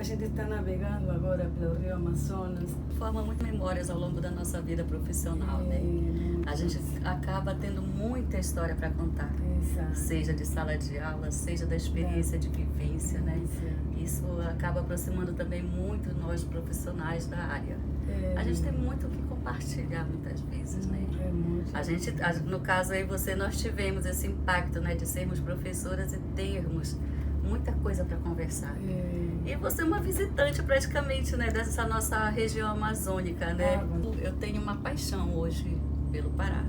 gente está navegando agora pelo Rio Amazonas. Forma muitas memórias ao longo da nossa vida profissional, né? A gente acaba tendo muita história para contar. Exato. Seja de sala de aula, seja da experiência de vivência, né? Isso acaba aproximando também muito nós profissionais da área. A gente tem muito o que compartilhar muitas vezes, né? No caso aí você, nós tivemos esse impacto, né, de sermos professoras e termos muita coisa para conversar. E você é uma visitante praticamente, né, dessa nossa região amazônica, né? Eu tenho uma paixão hoje pelo Pará.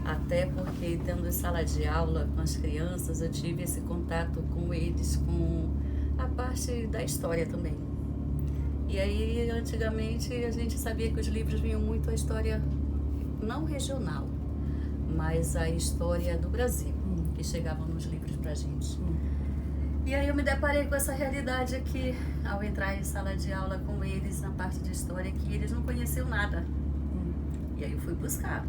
Até porque, tendo sala de aula com as crianças, eu tive esse contato com eles, com a parte da história também. E aí, antigamente, a gente sabia que os livros vinham muito a história, não regional, mas a história do Brasil, que chegavam nos livros pra gente. E aí eu me deparei com essa realidade aqui, ao entrar em sala de aula com eles, na parte de história, que eles não conheciam nada. E aí eu fui buscar.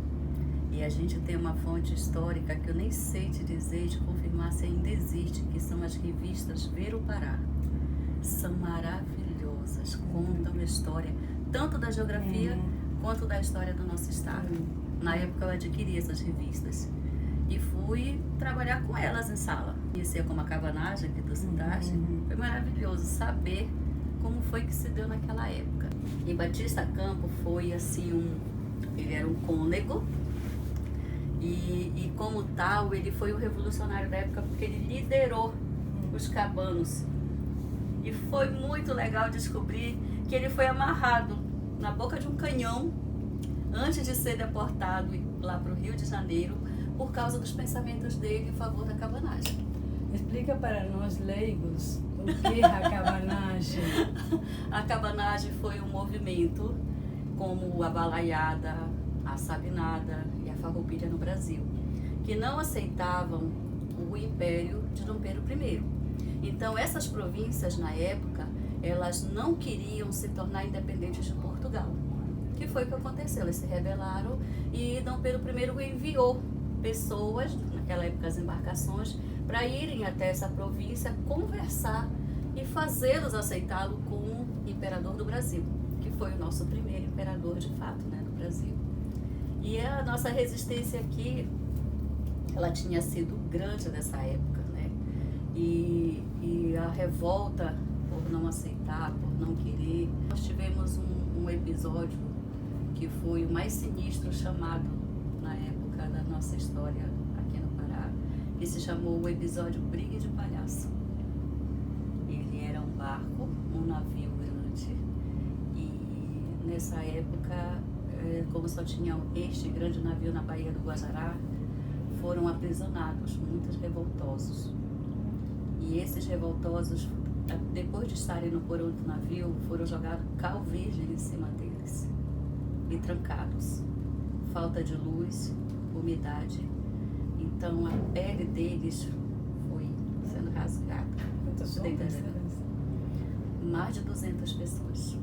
E a gente tem uma fonte histórica que eu nem sei te dizer, te confirmar se ainda existe, que são as revistas Ver o Pará. São maravilhosas, contam a história, tanto da geografia quanto da história do nosso estado. Na época eu adquiri essas revistas e fui trabalhar com elas em sala. Conhecia como a cabanagem que tu citaste, foi maravilhoso saber como foi que se deu naquela época. E Batista Campo foi assim ele era um cônego e como tal ele foi um revolucionário da época porque ele liderou os cabanos. E foi muito legal descobrir que ele foi amarrado na boca de um canhão antes de ser deportado lá para o Rio de Janeiro por causa dos pensamentos dele em favor da cabanagem. Explica para nós leigos o que é a cabanagem. A cabanagem foi um movimento como a balaiada, a sabinada e a farroupilha no Brasil, que não aceitavam o império de Dom Pedro I. Então essas províncias na época, elas não queriam se tornar independentes de Portugal. Que foi o que aconteceu, eles se rebelaram e Dom Pedro I enviou pessoas, naquela época as embarcações, para irem até essa província conversar e fazê-los aceitá-lo como imperador do Brasil, que foi o nosso primeiro imperador de fato, né, do Brasil. E a nossa resistência aqui, ela tinha sido grande nessa época, né? E a revolta por não aceitar, por não querer. Nós tivemos um episódio que foi o mais sinistro chamado na época da nossa história aqui no Pará, que se chamou o episódio Briga de Palhaço. Ele era um barco, um navio grande, e nessa época, como só tinha este grande navio na Baía do Guajará, foram aprisionados muitos revoltosos. E esses revoltosos, depois de estarem no porão do navio, foram jogados cal virgem em cima deles e trancados. Falta de luz, umidade. Então a pele deles foi sendo rasgada. Quantas homens? Mais de 200 pessoas.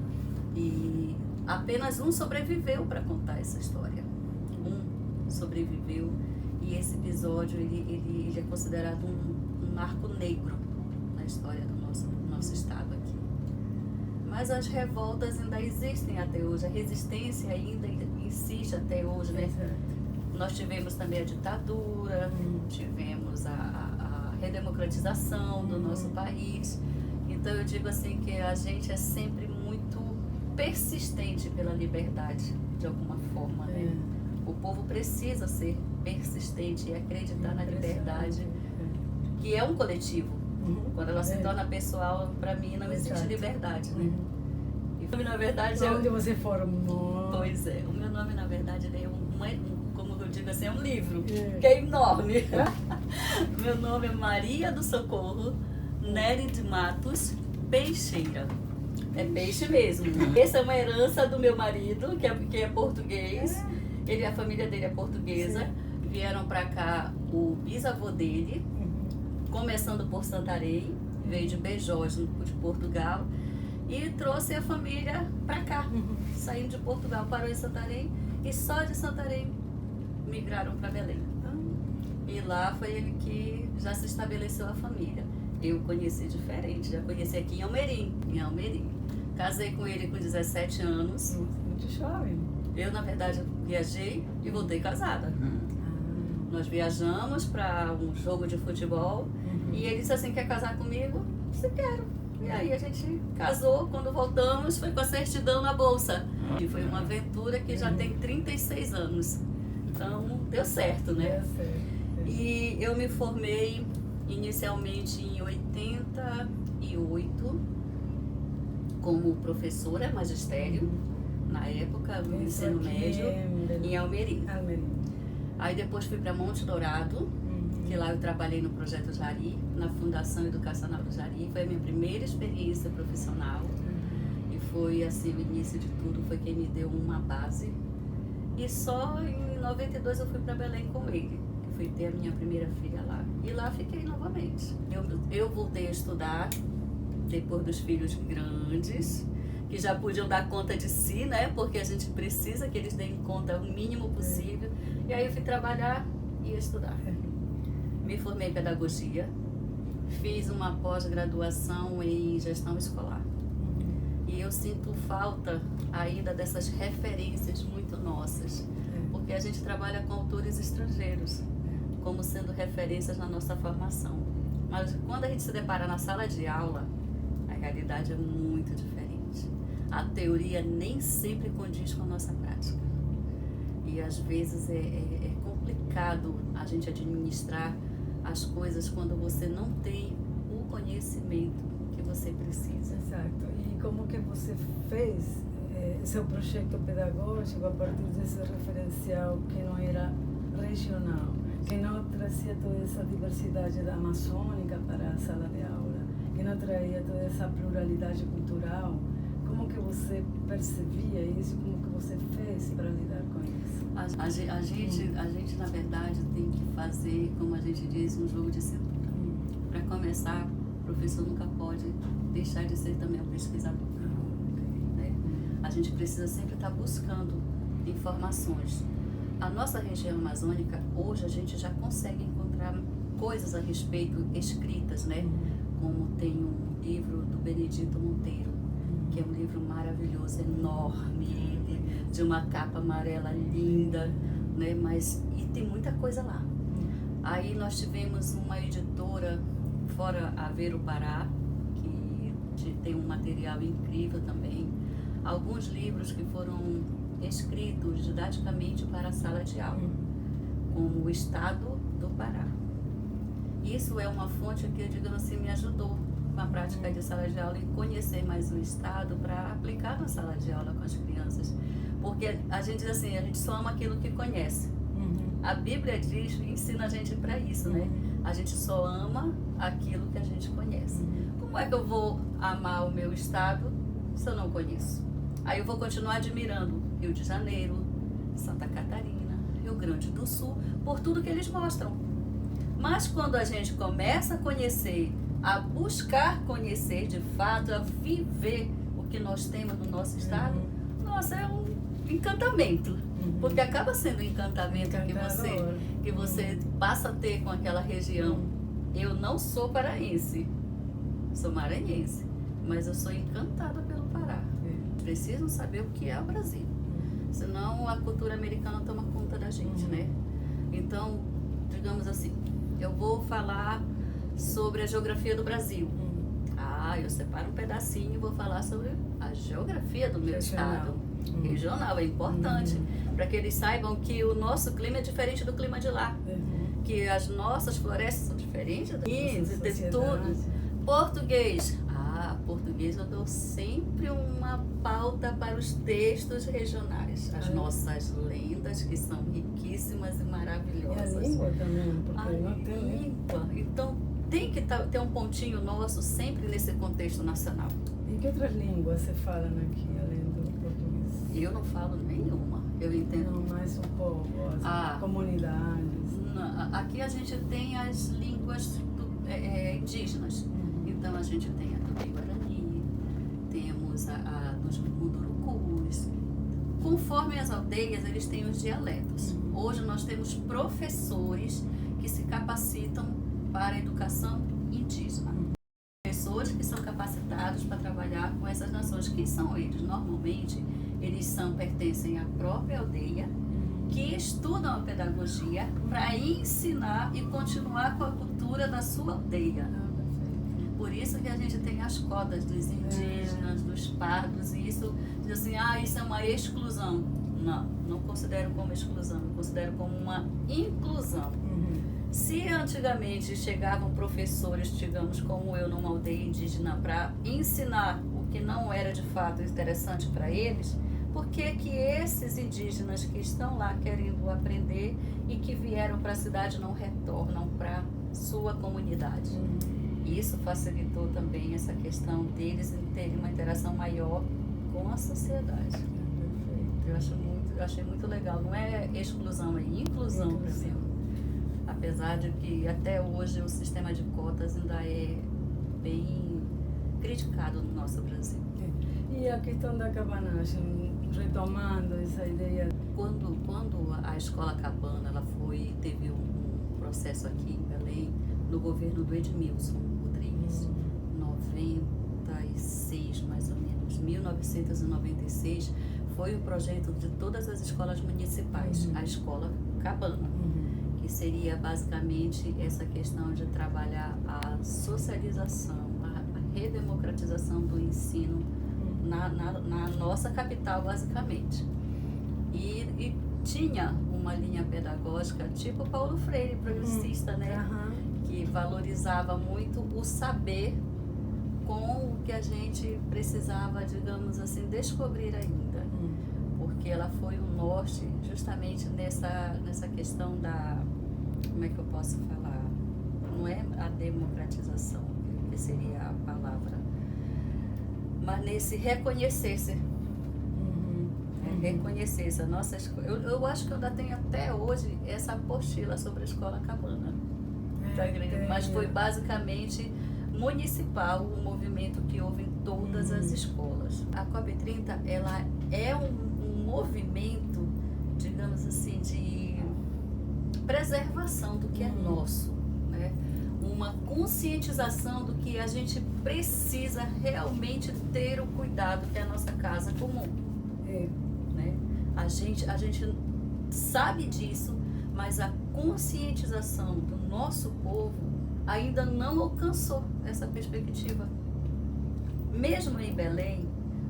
E apenas um sobreviveu para contar essa história. Um sobreviveu. E esse episódio ele é considerado um marco negro na história do nosso estado aqui. Mas as revoltas ainda existem até hoje, a resistência ainda insiste até hoje, né? Nós tivemos também a ditadura, tivemos a redemocratização do nosso país. Então eu digo assim que a gente é sempre muito persistente pela liberdade, de alguma forma, né? O povo precisa ser persistente e acreditar na liberdade, que é um coletivo. Quando ela se torna pessoal, para mim não existe liberdade, né? E na verdade, onde você formou? Pois é, o meu nome na verdade é como eu digo assim, é um livro, que é enorme. Meu nome é Maria do Socorro Nery de Matos Peixeira. É peixe mesmo. Essa é uma herança do meu marido, que é português. A família dele é portuguesa. Vieram para cá o bisavô dele, começando por Santarém, veio de Beijós, de Portugal, e trouxe a família para cá, saindo de Portugal, parou em Santarém, e só de Santarém migraram para Belém. E lá foi ele que já se estabeleceu a família. Eu conheci diferente, já conheci aqui em Almerim. Casei com ele com 17 anos. Muito jovem. Eu, na verdade, viajei e voltei casada. Nós viajamos para um jogo de futebol e ele disse assim, quer casar comigo? Eu disse, quero. E aí a gente casou, quando voltamos foi com a certidão na bolsa. E foi uma aventura que já tem 36 anos. Então, deu certo, né? Deu certo. E eu me formei inicialmente em 88 como professora magistério, na época no ensino médio, em Almerim. Aí depois fui para Monte Dourado, que lá eu trabalhei no Projeto Jari, na Fundação Educacional do Jari. Foi a minha primeira experiência profissional e foi assim, o início de tudo, foi quem me deu uma base. E só em 92 eu fui para Belém com ele. Fui ter a minha primeira filha lá. E lá fiquei novamente. Eu voltei a estudar depois dos filhos grandes, que já podiam dar conta de si, né? Porque a gente precisa que eles deem conta o mínimo possível. E aí eu fui trabalhar e estudar. Me formei em pedagogia, fiz uma pós-graduação em gestão escolar. E eu sinto falta ainda dessas referências muito nossas, porque a gente trabalha com autores estrangeiros como sendo referências na nossa formação. Mas quando a gente se depara na sala de aula, a realidade é muito diferente. A teoria nem sempre condiz com a nossa prática. E às vezes é complicado a gente administrar as coisas quando você não tem o conhecimento que você precisa. Exato. E como que você fez seu projeto pedagógico a partir desse referencial que não era regional, que não trazia toda essa diversidade da amazônica para a sala de aula, que não traía toda essa pluralidade cultural? Como que você percebia isso? Como que você fez para lidar com isso? A gente, na verdade, tem que fazer, como a gente diz, um jogo de cintura. Para começar, o professor nunca pode deixar de ser também um pesquisador. Né? A gente precisa sempre estar buscando informações. A nossa região amazônica, hoje, a gente já consegue encontrar coisas a respeito escritas, né? Como tem um livro do Benedito Monteiro, que é um livro maravilhoso, enorme, de uma capa amarela linda, né? E tem muita coisa lá. Aí nós tivemos uma editora, fora a Ver o Pará, que tem um material incrível também. Alguns livros que foram escritos didaticamente para a sala de aula, como o Estado do Pará. Isso é uma fonte que, digamos assim, me ajudou com a prática de sala de aula e conhecer mais o Estado para aplicar na sala de aula com as crianças. Porque a gente diz assim, a gente só ama aquilo que conhece. A Bíblia diz, ensina a gente para isso, né? A gente só ama aquilo que a gente conhece. Como é que eu vou amar o meu Estado se eu não conheço? Aí eu vou continuar admirando Rio de Janeiro, Santa Catarina, Rio Grande do Sul, por tudo que eles mostram. Mas quando a gente começa a conhecer, a buscar conhecer de fato, a viver o que nós temos no nosso estado, nossa, é um encantamento. Porque acaba sendo um encantamento que você passa a ter com aquela região. Eu não sou paraense, sou maranhense, mas eu sou encantada pelo Pará. Precisam saber o que é o Brasil. Senão a cultura americana toma conta da gente, né? Então, digamos assim, eu vou falar sobre a geografia do Brasil. Eu separo um pedacinho e vou falar sobre a geografia do meu estado. Regional, é importante. Para que eles saibam que o nosso clima é diferente do clima de lá. Que as nossas florestas são diferentes de tudo. Português. Português eu dou sempre uma pauta para os textos regionais. As nossas lendas, que são riquíssimas e maravilhosas. E a língua também, porque a não tem língua. Então, tem que ter um pontinho nosso sempre nesse contexto nacional. E que outras línguas você fala aqui, além do português? Eu não falo nenhuma. Eu entendo. Não, mais um pouco, as comunidades. Aqui a gente tem as línguas indígenas. Então a gente tem a Tupi-Guarani, temos a dos Mundurucus. Conforme as aldeias, eles têm os dialetos. Hoje nós temos professores que se capacitam para a educação indígena. professores que são capacitados para trabalhar com essas nações. Quem são eles? Normalmente, eles pertencem à própria aldeia, que estudam a pedagogia para ensinar e continuar com a cultura da sua aldeia. Por isso que a gente tem as cotas dos indígenas, dos pardos, e isso diz assim, isso é uma exclusão. Não considero como exclusão, eu considero como uma inclusão. Se antigamente chegavam professores, digamos, como eu, numa aldeia indígena, para ensinar o que não era de fato interessante para eles, por que que esses indígenas que estão lá querendo aprender e que vieram para a cidade não retornam para sua comunidade? Isso facilitou também essa questão deles terem uma interação maior com a sociedade. Eu achei muito legal. Não é exclusão, é inclusão para mim. Apesar de que até hoje o sistema de cotas ainda é bem criticado no nosso Brasil. E a questão da cabanagem, retomando essa ideia. Quando a escola cabana teve um processo aqui em Belém, no governo do Edmilson Rodrigues, 96 mais ou menos, 1996, foi o projeto de todas as escolas municipais, a escola cabana, que seria basicamente essa questão de trabalhar a socialização, a redemocratização do ensino na nossa capital, basicamente. E tinha uma linha pedagógica tipo Paulo Freire, progressista, né? Que valorizava muito o saber com o que a gente precisava, digamos assim, descobrir ainda. Porque ela foi o norte justamente nessa questão da... Como é que eu posso falar? Não é a democratização, que seria a palavra, mas nesse reconhecer-se. Reconhecer-se. Eu acho que eu ainda tenho até hoje essa apostila sobre a escola cabana. Mas foi basicamente municipal o movimento que houve em todas as escolas. A COP30, ela é um movimento, digamos assim, de preservação do que é nosso, né? Uma conscientização do que a gente precisa realmente ter o cuidado que é a nossa casa comum. Né? A gente sabe disso, mas a conscientização do nosso povo ainda não alcançou essa perspectiva. Mesmo em Belém,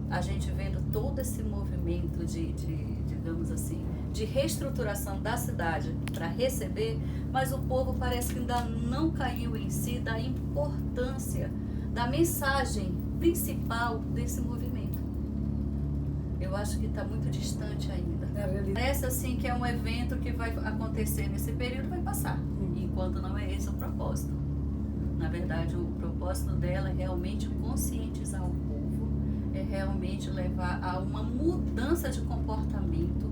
a gente vendo todo esse movimento digamos assim, de reestruturação da cidade para receber, mas o povo parece que ainda não caiu em si da importância da mensagem principal desse movimento. Eu acho que está muito distante ainda. Parece assim que é um evento que vai acontecer nesse período, vai passar, enquanto não é esse o propósito. Na verdade, o propósito dela é realmente conscientizar o povo, é realmente levar a uma mudança de comportamento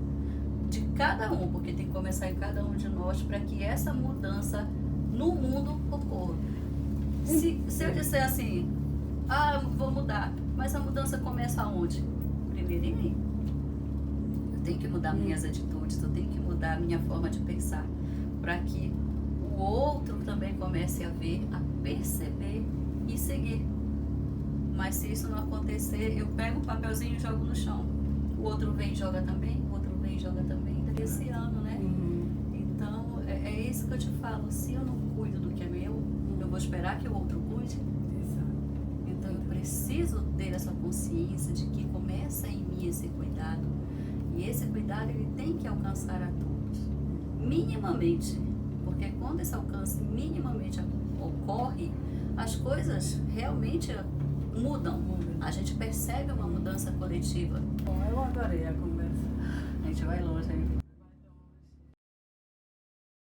de cada um, porque tem que começar em cada um de nós para que essa mudança no mundo ocorra. Se eu disser assim, vou mudar, mas a mudança começa aonde? Primeiro em mim. Eu tenho que mudar minhas atitudes, eu tenho que mudar a minha forma de pensar, para que o outro também comece a ver, a perceber e seguir. Mas se isso não acontecer, eu pego o papelzinho e jogo no chão. O outro vem e joga também, o outro vem e joga também. Esse ano, né? Então, é isso que eu te falo. Se eu não cuido do que é meu, eu vou esperar que o outro cuide. Então, eu preciso ter essa consciência de que começa em mim esse cuidado. E esse cuidado, ele tem que alcançar a todos. Minimamente. Porque quando esse alcance minimamente ocorre, as coisas realmente mudam. A gente percebe uma mudança coletiva. Bom, eu adorei a conversa. A gente vai longe aí.